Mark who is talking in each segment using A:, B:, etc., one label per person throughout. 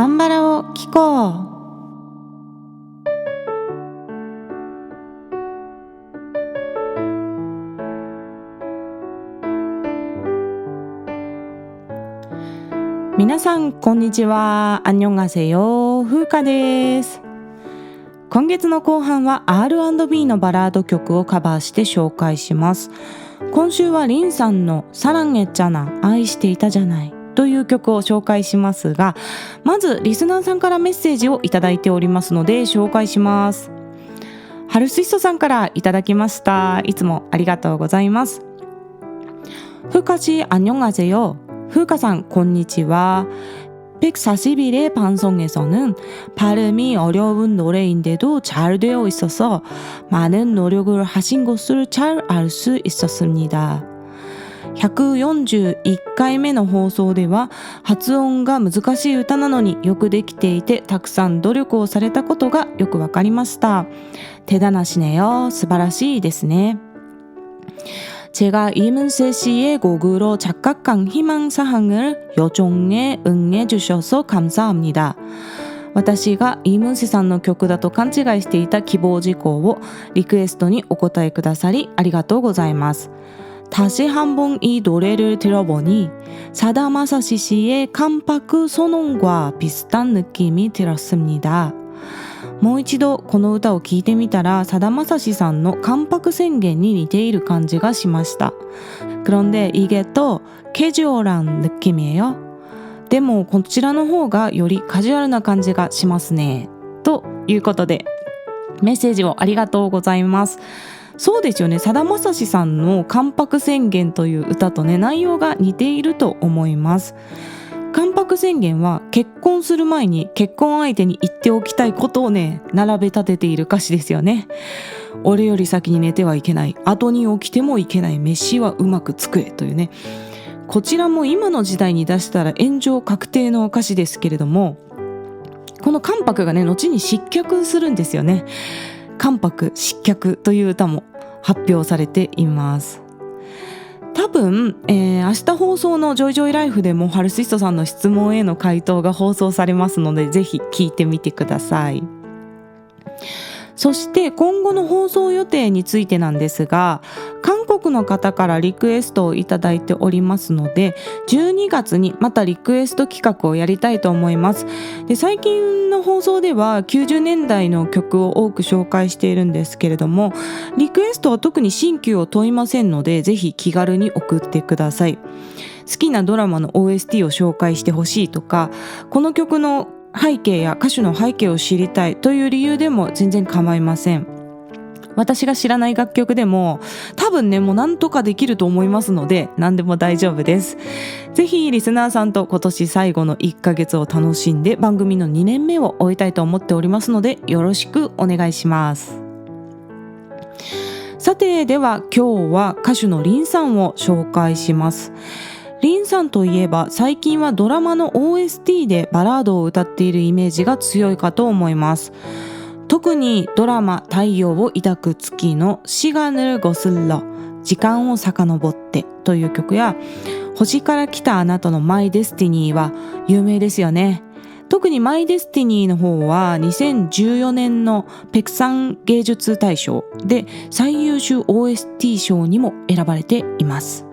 A: カンバラを聞こう。皆さんこんにちは。안녕하세요。風花です。今月の後半は R&B のバラード曲をカバーして紹介します。今週はリンさんの사랑했잖아愛していたじゃないという曲を紹介しますが、まずリスナーさんからメッセージをいただいておりますので紹介します。ハルスイストさんからいただきました。いつもありがとうございます。風花씨 안녕하세요。風花さんこんにちは。140일의 방송에서는 발음이 어려운 노래인데도 잘 되어 있어서 많은 노력을 하신 것을 잘 알 수 있었습니다. 141回目の放送では発音が難しい歌なのによくできていてたくさん努力をされたことがよくわかりました。대단하시네요。素晴らしいですね。제가 이문세 씨의 곡으로 작곡한 희망사항을 여종에 응해주셔서 감사합니다. 私がイムンセさんの曲だと勘違いしていた希望事項をリクエストにお答えくださりありがとうございます。다시 한번 이 노래를 들어보니 사다마사시 씨의 깜빡 선언과 비슷한 느낌이 들었습니다. もう一度この歌を聴いてみたらさだまさしさんの関白宣言に似ている感じがしました。그런데 이게 또 캐주얼한 느낌이에요。でもこちらの方がよりカジュアルな感じがしますね。ということでメッセージをありがとうございます。そうですよね。さだまさしさんの関白宣言という歌とね内容が似ていると思います。関白宣言は結婚する前に結婚相手に言っておきたいことをね並べ立てている歌詞ですよね。俺より先に寝てはいけない、後に起きてもいけない、飯はうまく作れというね、こちらも今の時代に出したら炎上確定の歌詞ですけれども、この関白がね後に失脚するんですよね。関白失脚という歌も発表されています。多分、明日放送のジョイジョイライフでもハルスイストさんの質問への回答が放送されますのでぜひ聞いてみてください。そして今後の放送予定についてなんですが、韓国の方からリクエストをいただいておりますので12月にまたリクエスト企画をやりたいと思います。で最近の放送では90年代の曲を多く紹介しているんですけれども、リクエストは特に新旧を問いませんのでぜひ気軽に送ってください。好きなドラマの OST を紹介してほしいとか、この曲の背景や歌手の背景を知りたいという理由でも全然構いません。私が知らない楽曲でも多分ねもう何とかできると思いますので何でも大丈夫です。ぜひリスナーさんと今年最後の1ヶ月を楽しんで番組の2年目を終えたいと思っておりますのでよろしくお願いします。さてでは今日は歌手のリンさんを紹介します。リンさんといえば最近はドラマの OST でバラードを歌っているイメージが強いかと思います。特にドラマ太陽を抱く月の시간을 거슬러時間を遡ってという曲や星から来たあなたのマイデスティニーは有名ですよね。特にマイデスティニーの方は2014年のペクサン芸術大賞で最優秀 OST 賞にも選ばれています。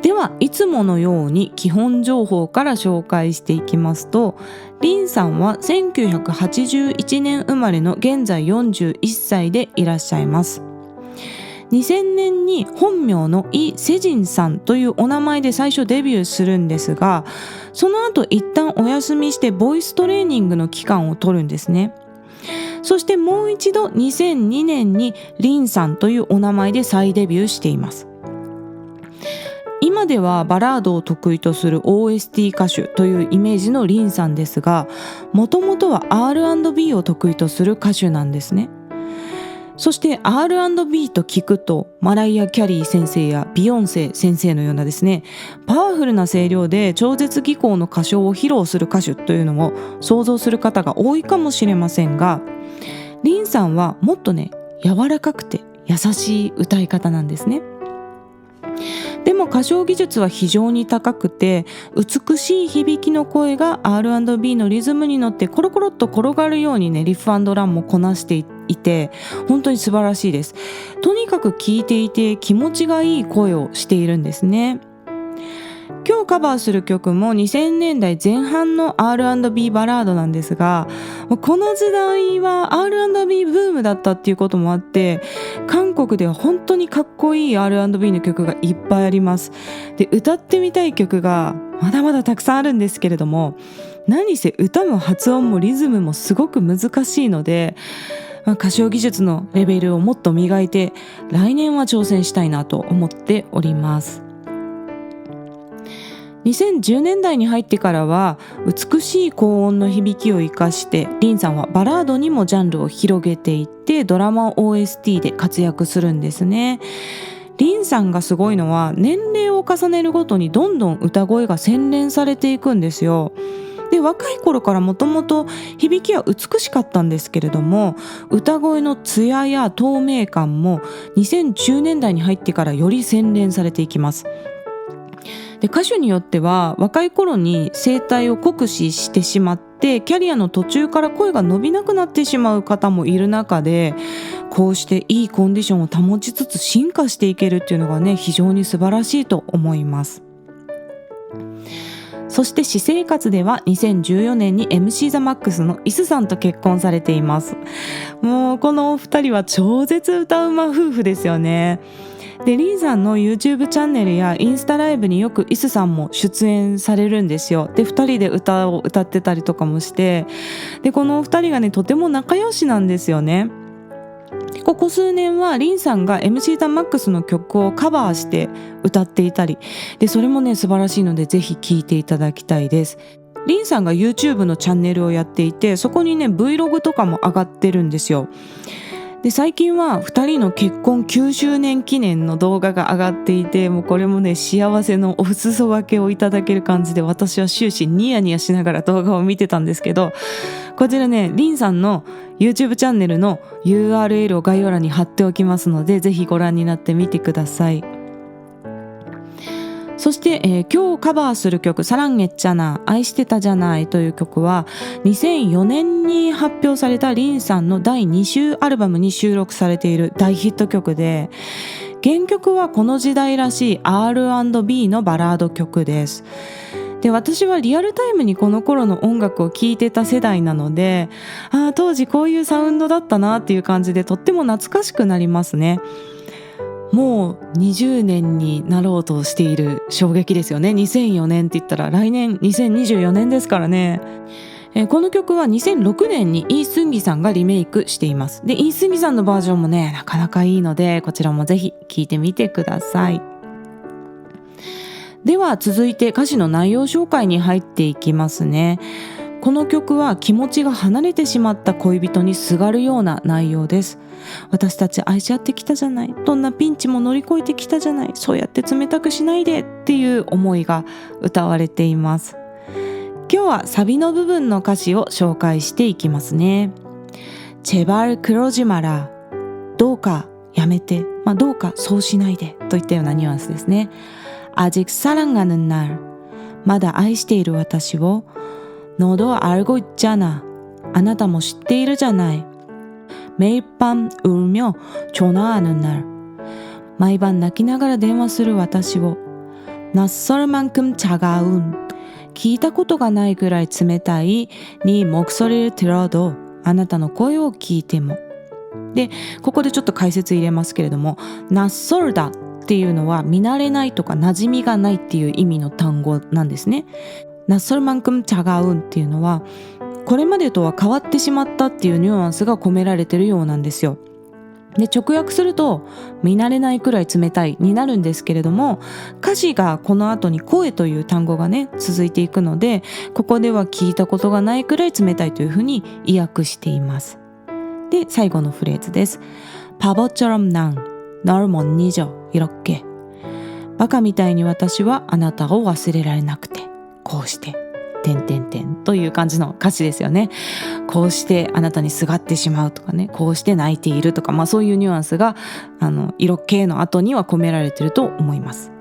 A: ではいつものように基本情報から紹介していきますと、リンさんは1981年生まれの現在41歳でいらっしゃいます。2000年に本名のイ・セジンさんというお名前で最初デビューするんですが、その後一旦お休みしてボイストレーニングの期間を取るんですね。そしてもう一度2002年にリンさんというお名前で再デビューしています。今ではバラードを得意とする OST 歌手というイメージのリンさんですが、もともとは R&B を得意とする歌手なんですね。そして R&B と聞くとマライア・キャリー先生やビヨンセ先生のようなですね、パワフルな声量で超絶技巧の歌唱を披露する歌手というのを想像する方が多いかもしれませんが、リンさんはもっとね柔らかくて優しい歌い方なんですね。でも歌唱技術は非常に高くて、美しい響きの声が R&B のリズムに乗ってコロコロっと転がるようにね、リフ&ランもこなしていて、本当に素晴らしいです。とにかく聴いていて気持ちがいい声をしているんですね。今日カバーする曲も2000年代前半の R&B バラードなんですが、この時代は R&B ブームだったっていうこともあって、韓国では本当にかっこいい R&B の曲がいっぱいあります。で、歌ってみたい曲がまだまだたくさんあるんですけれども、何せ歌も発音もリズムもすごく難しいので、歌唱技術のレベルをもっと磨いて来年は挑戦したいなと思っております。2010年代に入ってからは美しい高音の響きを生かして、リンさんはバラードにもジャンルを広げていってドラマ OST で活躍するんですね。リンさんがすごいのは年齢を重ねるごとにどんどん歌声が洗練されていくんですよ。で、若い頃からもともと響きは美しかったんですけれども、歌声の艶や透明感も2010年代に入ってからより洗練されていきます。で、歌手によっては若い頃に声帯を酷使してしまってキャリアの途中から声が伸びなくなってしまう方もいる中で、こうしていいコンディションを保ちつつ進化していけるっていうのがね、非常に素晴らしいと思います。そして私生活では2014年に MC ザマックスのイスさんと結婚されています。もうこのお二人は超絶歌うま夫婦ですよね。で、リンさんの YouTube チャンネルやインスタライブによくイスさんも出演されるんですよ。で、2人で歌を歌ってたりとかもして、で、このお二人がね、とても仲良しなんですよね。ここ数年はリンさんが MC ザマックスの曲をカバーして歌っていたりで、それもね素晴らしいのでぜひ聴いていただきたいです。リンさんが YouTube のチャンネルをやっていて、そこにね Vlog とかも上がってるんですよ。で、最近は2人の結婚9周年記念の動画が上がっていて、もうこれもね幸せのお裾分けをいただける感じで、私は終始ニヤニヤしながら動画を見てたんですけど、こちらねリンさんの YouTube チャンネルの URL を概要欄に貼っておきますので、ぜひご覧になってみてください。そして、今日カバーする曲サランゲッチャナ愛してたじゃないという曲は2004年に発表されたリンさんの第2週アルバムに収録されている大ヒット曲で、原曲はこの時代らしい R&B のバラード曲です。で、私はリアルタイムにこの頃の音楽を聴いてた世代なので、当時こういうサウンドだったなっていう感じでとっても懐かしくなりますね。もう20年になろうとしている衝撃ですよね。2004年って言ったら来年2024年ですからね。この曲は2006年にイ・スンギさんがリメイクしています。で、イ・スンギさんのバージョンもねなかなかいいので、こちらもぜひ聴いてみてください。では続いて歌詞の内容紹介に入っていきますね。この曲は気持ちが離れてしまった恋人にすがるような内容です。私たち愛し合ってきたじゃない、どんなピンチも乗り越えてきたじゃない、そうやって冷たくしないでっていう思いが歌われています。今日はサビの部分の歌詞を紹介していきますね。제발 그러지 마라、どうかやめて、どうかそうしないでといったようなニュアンスですね。아직 사랑하는 날、まだ愛している私を、너도 알고 있잖아、あなたも知っているじゃない。매일 밤 울며 전화하는 날、毎晩泣きながら電話する私を、낯설 만큼 차가운、聞いたことがないくらい冷たい네 목소리를 들어도、あなたの声を聞いても。で、ここでちょっと解説入れますけれども、낯설다っていうのは見慣れないとか馴染みがないっていう意味の単語なんですね。낯설 만큼 차가운っていうのはこれまでとは変わってしまったっていうニュアンスが込められてるようなんですよ。で、直訳すると見慣れないくらい冷たいになるんですけれども、歌詞がこの後に声という単語がね続いていくので、ここでは聞いたことがないくらい冷たいというふうに意訳しています。で、最後のフレーズです。바보처럼 난 널 못 잊어 이렇게、バカみたいに私はあなたを忘れられなくて、こうしてという感じの歌詞ですよね。こうしてあなたにすがってしまうとかね、こうして泣いているとか、そういうニュアンスが色気の後には込められていると思います。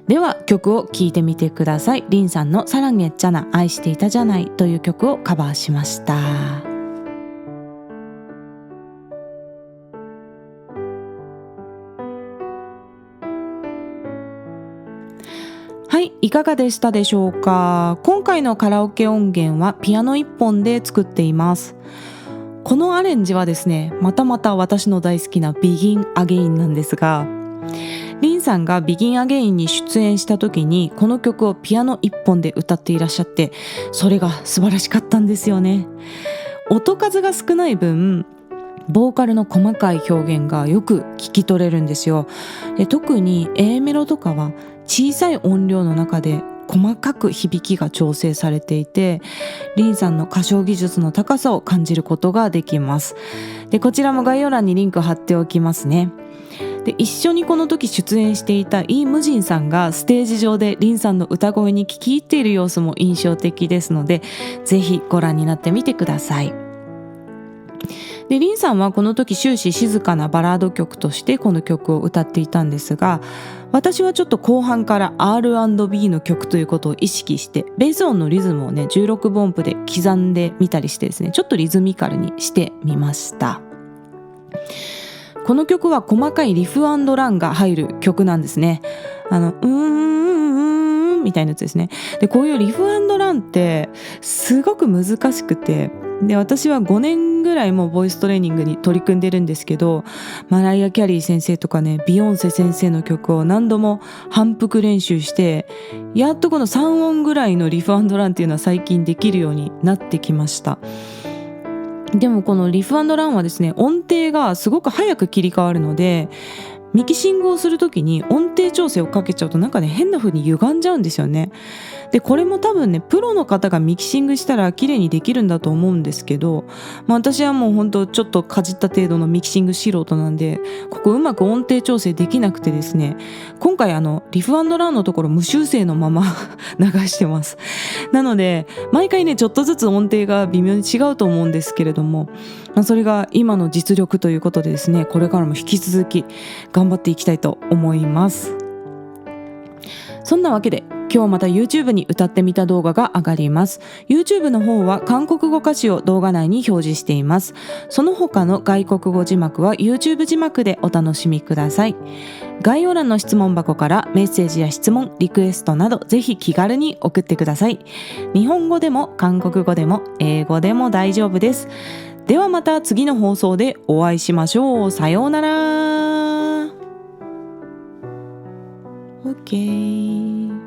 A: では曲を聴いてみてください。リンさんのサ랑했잖아愛していたじゃないという曲をカバーしました。はい、いかがでしたでしょうか。今回のカラオケ音源はピアノ1本で作っています。このアレンジはですね、またまた私の大好きな Begin Again なんですが、リンさんが Begin Again に出演した時にこの曲をピアノ1本で歌っていらっしゃって、それが素晴らしかったんですよね。音数が少ない分ボーカルの細かい表現がよく聞き取れるんですよ。で、特に A メロとかは小さい音量の中で細かく響きが調整されていて、リンさんの歌唱技術の高さを感じることができます。で、こちらも概要欄にリンク貼っておきますね。で、一緒にこの時出演していたイ・ムジンさんがステージ上でリンさんの歌声に聞き入っている様子も印象的ですので、ぜひご覧になってみてください。で、リンさんはこの時終始静かなバラード曲としてこの曲を歌っていたんですが、私はちょっと後半から R&B の曲ということを意識してベース音のリズムをね16分音符で刻んでみたりしてですね、ちょっとリズミカルにしてみました。この曲は細かいリフ&ランが入る曲なんですね。みたいなやつですね。で、こういうリフ&ランってすごく難しくて、で、私は5年ぐらいもうボイストレーニングに取り組んでるんですけど、マライア・キャリー先生とかね、ビヨンセ先生の曲を何度も反復練習して、やっとこの3音ぐらいのリフ&ランっていうのは最近できるようになってきました。でもこのリフ&ランはですね、音程がすごく早く切り替わるので、ミキシングをするときに音程調整をかけちゃうとなんかね、変な風に歪んじゃうんですよね。で、これも多分ね、プロの方がミキシングしたら綺麗にできるんだと思うんですけど、私はもうほんとちょっとかじった程度のミキシング素人なんで、ここうまく音程調整できなくてですね、今回リフ&ランのところ無修正のまま流してます。なので毎回ね、ちょっとずつ音程が微妙に違うと思うんですけれども、それが今の実力ということでですね、これからも引き続き頑張っていきたいと思います。そんなわけで今日また YouTube に歌ってみた動画が上がります。 YouTube の方は韓国語歌詞を動画内に表示しています。その他の外国語字幕は YouTube 字幕でお楽しみください。概要欄の質問箱からメッセージや質問、リクエストなどぜひ気軽に送ってください。日本語でも韓国語でも英語でも大丈夫です。ではまた次の放送でお会いしましょう。さようなら。OK。